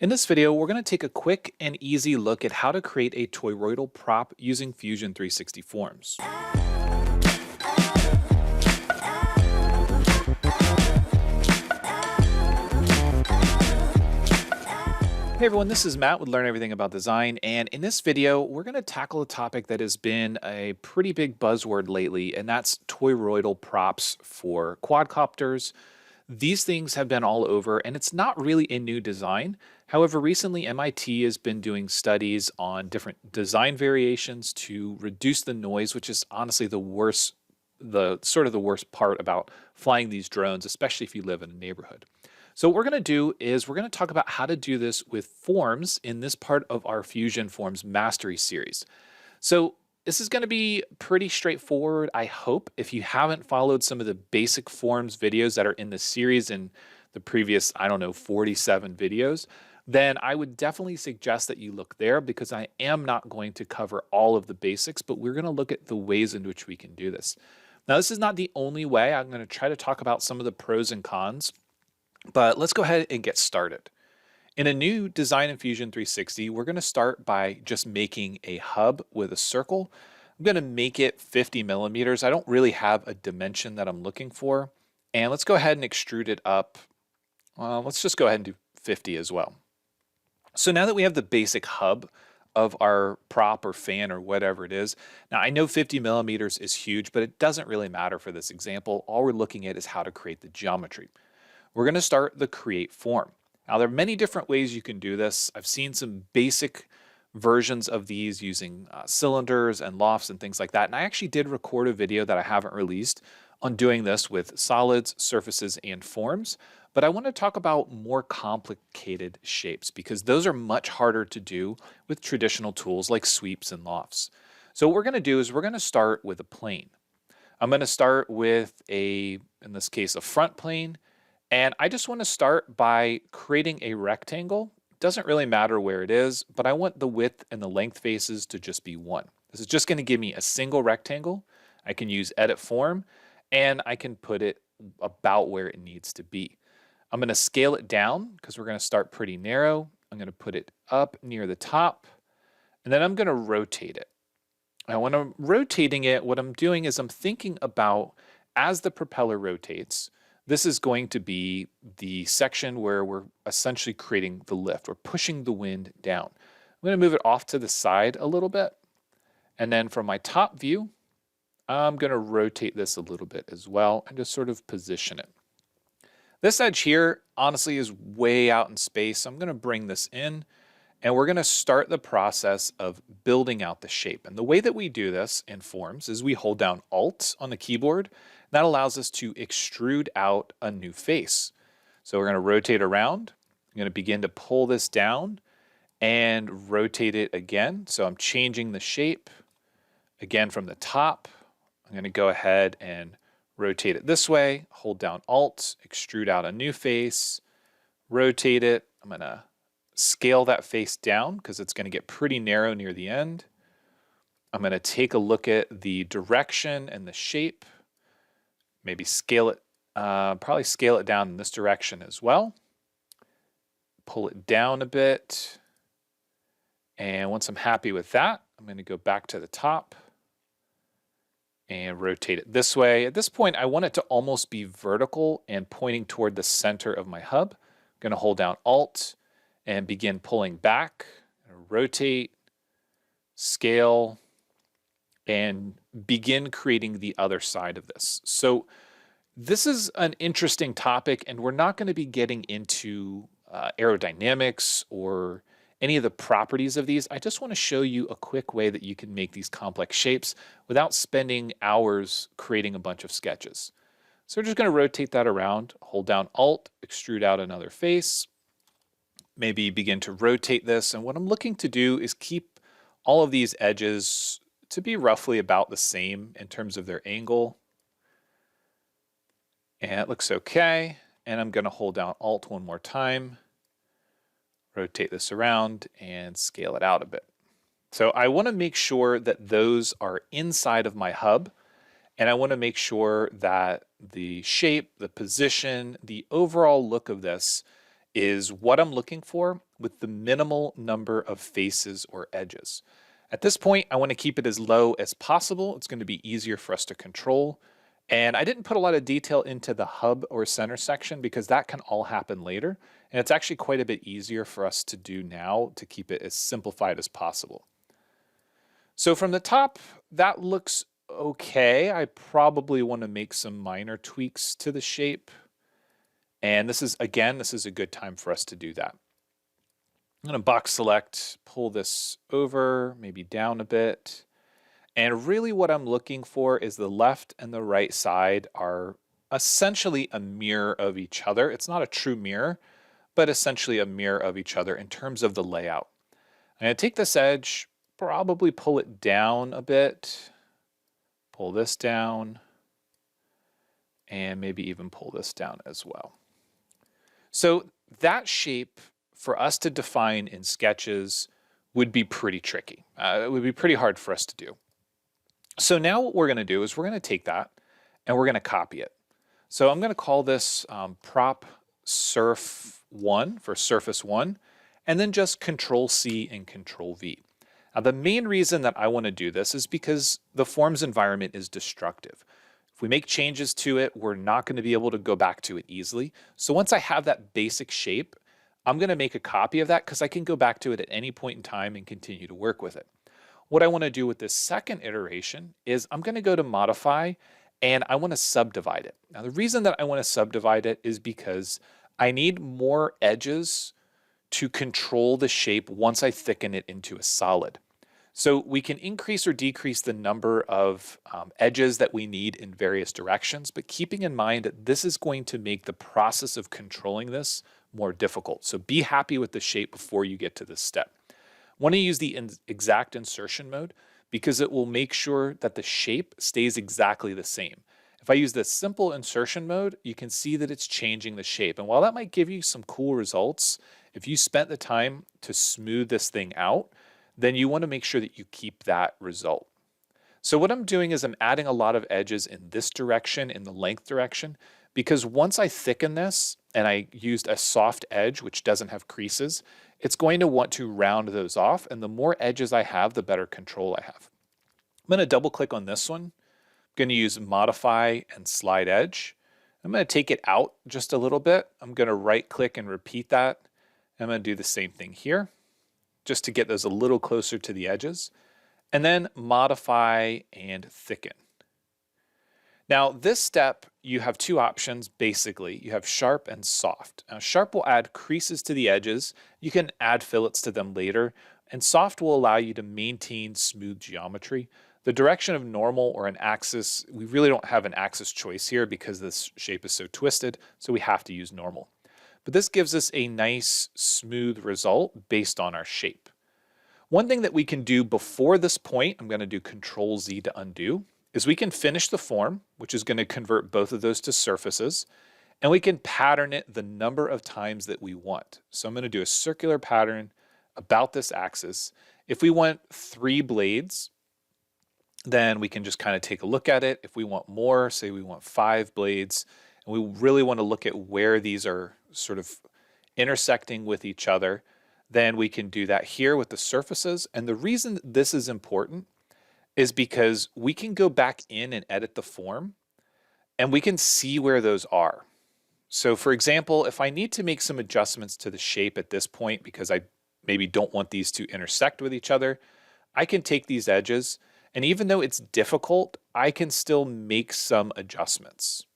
In this video, we're going to take a quick and easy look at how to create a toroidal prop using Fusion 360 Forms. Hey everyone, this is Matt with Learn Everything About Design, and in this video, we're going to tackle a topic that has been a pretty big buzzword lately, and that's toroidal props for quadcopters. These things have been all over, and it's not really a new design. However, recently MIT has been doing studies on different design variations to reduce the noise, which is honestly the worst, the worst part about flying these drones, especially if you live in a neighborhood. So what we're going to do is we're going to talk about how to do this with forms in this part of our Fusion Forms Mastery series. So this is going to be pretty straightforward, I hope. If you haven't followed some of the basic forms videos that are in the series in the previous, 47 videos, then I would definitely suggest that you look there because I am not going to cover all of the basics, but we're going to look at the ways in which we can do this. Now, this is not the only way. I'm going to try to talk about some of the pros and cons, but let's go ahead and get started. In a new design in Fusion 360, we're going to start by just making a hub with a circle. I'm going to make it 50 millimeters. I don't really have a dimension that I'm looking for. And let's go ahead and extrude it up. Let's just go ahead and do 50 as well. So now that we have the basic hub of our prop or fan or whatever it is, now I know 50 millimeters is huge, but it doesn't really matter for this example. All we're looking at is how to create the geometry. We're going to start the create form. Now, there are many different ways you can do this. I've seen some basic versions of these using cylinders and lofts and things like that. And I actually did record a video that I haven't released on doing this with solids, surfaces, and forms. But I want to talk about more complicated shapes because those are much harder to do with traditional tools like sweeps and lofts. So what we're going to do is we're going to start with a plane. I'm going to start with in this case, a front plane. And I just want to start by creating a rectangle. Doesn't really matter where it is, but I want the width and the length faces to just be 1. This is just going to give me a single rectangle. I can use edit form and I can put it about where it needs to be. I'm going to scale it down because we're going to start pretty narrow. I'm going to put it up near the top and then I'm going to rotate it. Now when I'm rotating it, what I'm doing is I'm thinking about as the propeller rotates, this is going to be the section where we're essentially creating the lift. We're pushing the wind down. I'm going to move it off to the side a little bit. And then from my top view, I'm going to rotate this a little bit as well and just sort of position it. This edge here, honestly, is way out in space. So I'm going to bring this in and we're going to start the process of building out the shape. And the way that we do this in forms is we hold down Alt on the keyboard. That allows us to extrude out a new face. So we're going to rotate around. I'm going to begin to pull this down and rotate it again. So I'm changing the shape again from the top. I'm going to go ahead and rotate it this way, hold down Alt, extrude out a new face, rotate it. I'm going to scale that face down because it's going to get pretty narrow near the end. I'm going to take a look at the direction and the shape. Maybe scale it, probably scale it down in this direction as well. Pull it down a bit. And once I'm happy with that, I'm going to go back to the top and rotate it this way. At this point, I want it to almost be vertical and pointing toward the center of my hub. I'm going to hold down Alt and begin pulling back, rotate, scale, and begin creating the other side of this. So this is an interesting topic, and we're not going to be getting into aerodynamics or any of the properties of these. I just want to show you a quick way that you can make these complex shapes without spending hours creating a bunch of sketches. So we're just going to rotate that around, hold down Alt, extrude out another face, maybe begin to rotate this. And what I'm looking to do is keep all of these edges to be roughly about the same in terms of their angle. And it looks okay. And I'm going to hold down Alt one more time, rotate this around and scale it out a bit. So I want to make sure that those are inside of my hub. And I want to make sure that the shape, the position, the overall look of this is what I'm looking for with the minimal number of faces or edges. At this point, I want to keep it as low as possible. It's going to be easier for us to control. And I didn't put a lot of detail into the hub or center section because that can all happen later. And it's actually quite a bit easier for us to do now to keep it as simplified as possible. So from the top, that looks okay. I probably want to make some minor tweaks to the shape. And this is a good time for us to do that. I'm going to box select, pull this over, maybe down a bit. And really what I'm looking for is the left and the right side are essentially a mirror of each other. It's not a true mirror, but essentially a mirror of each other in terms of the layout. I'm going to take this edge, probably pull it down a bit, pull this down, and maybe even pull this down as well. So that shape for us to define in sketches would be pretty tricky. It would be pretty hard for us to do. So now what we're going to do is we're going to take that and we're going to copy it. So I'm going to call this prop surf 1 for surface 1, and then just Control C and Control V. Now the main reason that I want to do this is because the forms environment is destructive. If we make changes to it, we're not going to be able to go back to it easily. So once I have that basic shape, I'm going to make a copy of that because I can go back to it at any point in time and continue to work with it. What I want to do with this second iteration is I'm going to go to modify and I want to subdivide it. Now the reason that I want to subdivide it is because I need more edges to control the shape once I thicken it into a solid. So we can increase or decrease the number of edges that we need in various directions, but keeping in mind that this is going to make the process of controlling this more difficult. So be happy with the shape before you get to this step. I want to use the exact insertion mode because it will make sure that the shape stays exactly the same. If I use the simple insertion mode, you can see that it's changing the shape. And while that might give you some cool results, if you spent the time to smooth this thing out, then you want to make sure that you keep that result. So what I'm doing is I'm adding a lot of edges in this direction, in the length direction, because once I thicken this and I used a soft edge, which doesn't have creases, it's going to want to round those off. And the more edges I have, the better control I have. I'm going to double click on this one. I'm going to use modify and slide edge. I'm going to take it out just a little bit. I'm going to right click and repeat that. I'm going to do the same thing here, just to get those a little closer to the edges, and then modify and thicken. Now this step, you have two options basically. You have sharp and soft. Now sharp will add creases to the edges. You can add fillets to them later, and soft will allow you to maintain smooth geometry. The direction of normal or an axis, we really don't have an axis choice here because this shape is so twisted, so we have to use normal. But this gives us a nice smooth result based on our shape. One thing that we can do before this point, I'm going to do Control Z to undo, is we can finish the form, which is going to convert both of those to surfaces, and we can pattern it the number of times that we want. So I'm going to do a circular pattern about this axis. If we want 3 blades, then we can just kind of take a look at it. If we want more, say we want 5 blades, and we really want to look at where these are sort of intersecting with each other, then we can do that here with the surfaces. And the reason this is important is because we can go back in and edit the form and we can see where those are. So for example, if I need to make some adjustments to the shape at this point because I maybe don't want these to intersect with each other, I can take these edges, and even though it's difficult, I can still make some adjustments.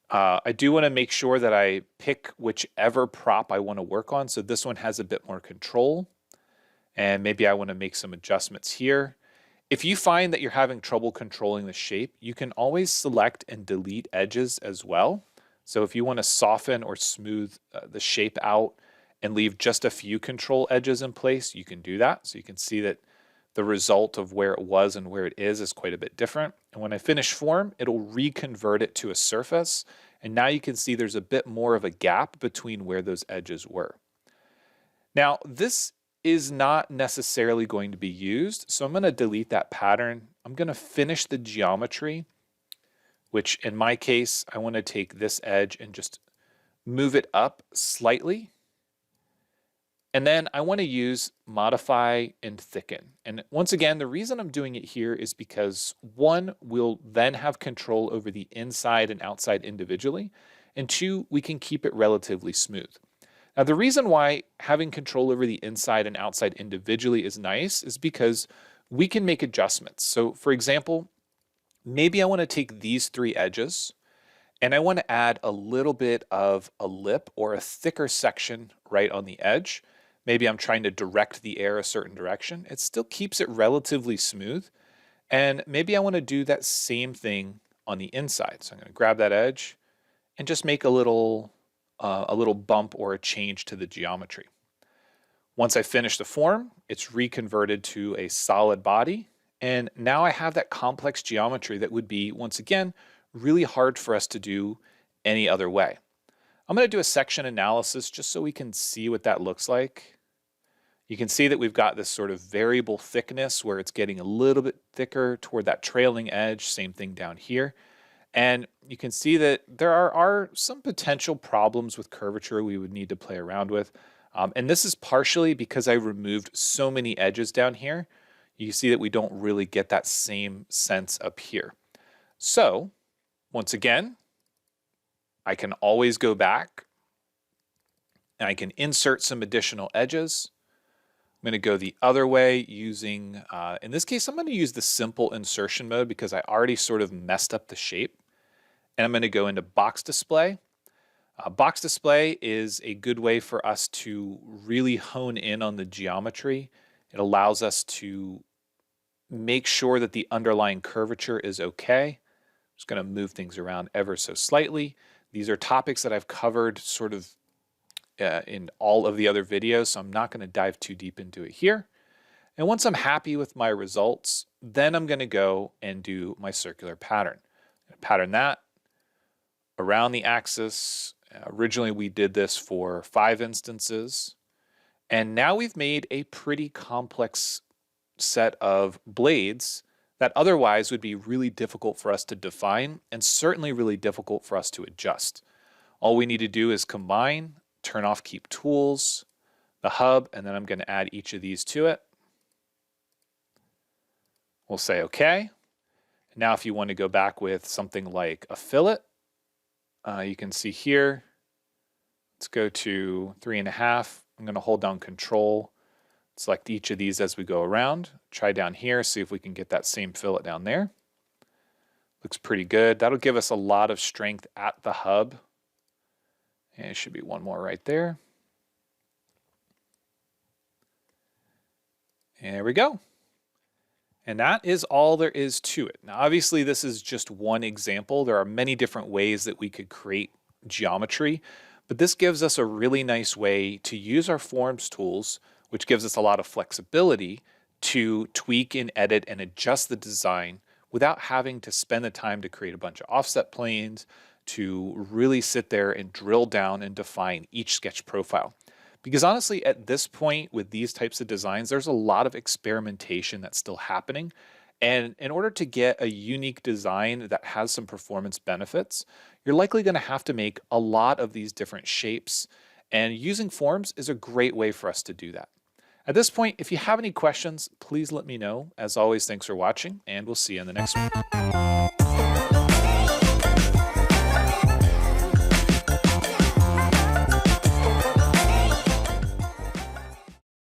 I do want to make sure that I pick whichever prop I want to work on. So this one has a bit more control, and maybe I want to make some adjustments here. If you find that you're having trouble controlling the shape, you can always select and delete edges as well. So if you want to soften or smooth the shape out and leave just a few control edges in place, you can do that. So you can see that the result of where it was and where it is quite a bit different. And when I finish form, it'll reconvert it to a surface. And now you can see there's a bit more of a gap between where those edges were. Now, this is not necessarily going to be used. So I'm going to delete that pattern. I'm going to finish the geometry, which in my case, I want to take this edge and just move it up slightly, and then I want to use modify and thicken. And once again, the reason I'm doing it here is because one, we'll then have control over the inside and outside individually, and two, we can keep it relatively smooth. Now, the reason why having control over the inside and outside individually is nice is because we can make adjustments. So for example, maybe I want to take these three edges and I want to add a little bit of a lip or a thicker section right on the edge. Maybe I'm trying to direct the air a certain direction. It still keeps it relatively smooth. And maybe I want to do that same thing on the inside. So I'm going to grab that edge and just make a little bump or a change to the geometry. Once I finish the form, it's reconverted to a solid body. And now I have that complex geometry that would be, once again, really hard for us to do any other way. I'm going to do a section analysis just so we can see what that looks like. You can see that we've got this sort of variable thickness where it's getting a little bit thicker toward that trailing edge. Same thing down here. And you can see that there are some potential problems with curvature we would need to play around with. And this is partially because I removed so many edges down here. You see that we don't really get that same sense up here. So once again, I can always go back and I can insert some additional edges. I'm going to go the other way using, in this case, I'm going to use the simple insertion mode because I already sort of messed up the shape. And I'm going to go into box display. Box display is a good way for us to really hone in on the geometry. It allows us to make sure that the underlying curvature is okay. I'm just going to move things around ever so slightly. These are topics that I've covered sort of in all of the other videos, so I'm not going to dive too deep into it here. And once I'm happy with my results, then I'm going to go and do my circular pattern. I'm going to pattern that around the axis. Originally, we did this for 5 instances. And now we've made a pretty complex set of blades that otherwise would be really difficult for us to define and certainly really difficult for us to adjust. All we need to do is combine, turn off keep tools, the hub, and then I'm going to add each of these to it. We'll say OK. Now if you want to go back with something like a fillet, you can see here, let's go to 3.5. I'm going to hold down Control, select each of these as we go around. Try down here, see if we can get that same fillet down there. Looks pretty good. That'll give us a lot of strength at the hub. And it should be one more right there. And there we go. And that is all there is to it. Now, obviously, this is just one example. There are many different ways that we could create geometry, but this gives us a really nice way to use our forms tools, which gives us a lot of flexibility to tweak and edit and adjust the design without having to spend the time to create a bunch of offset planes, to really sit there and drill down and define each sketch profile. Because honestly, at this point with these types of designs, there's a lot of experimentation that's still happening. And in order to get a unique design that has some performance benefits, you're likely going to have to make a lot of these different shapes. And using forms is a great way for us to do that. At this point, if you have any questions, please let me know. As always, thanks for watching, and we'll see you in the next one.